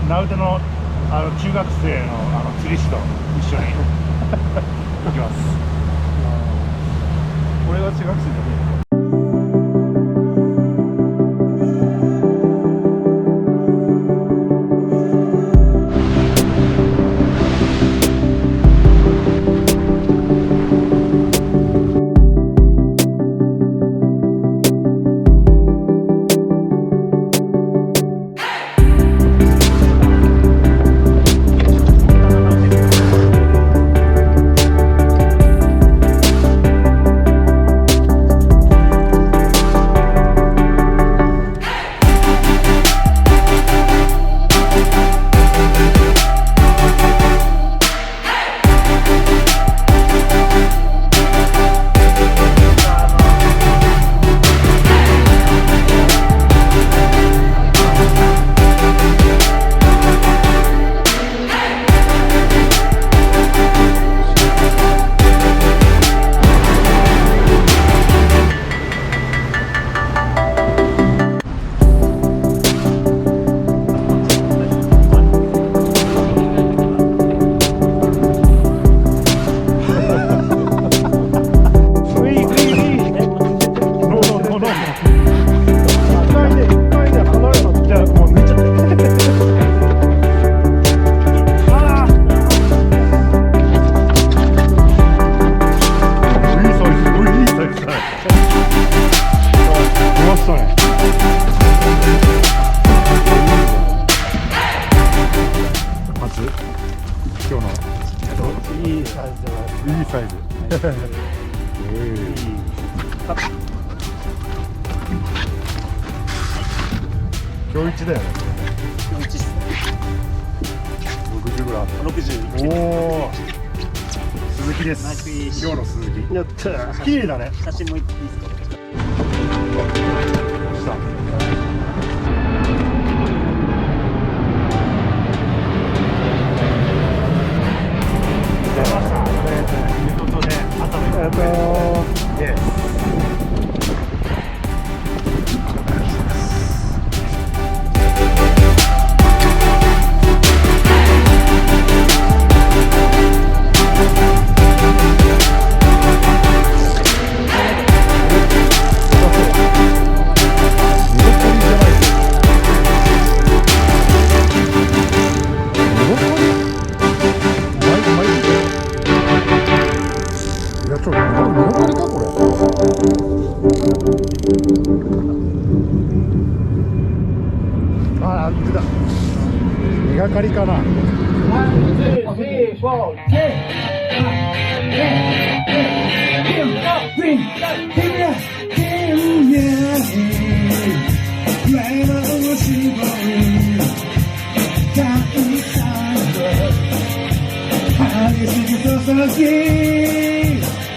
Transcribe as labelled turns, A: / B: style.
A: 名うての中学生の釣り師と一緒に行きます。俺は中学生じゃねえ。今日のいいサイズじゃないですか。いいサイズ。今日一だよね。
B: 今日一っすね。
A: 60ぐらいあった。
B: 60。
A: おお。鈴木です。今日の鈴木。
B: やったー。
A: 綺麗だね。
B: 写真もいいですか。
A: した。あ、出た。身がかりかな。激しく注ぎ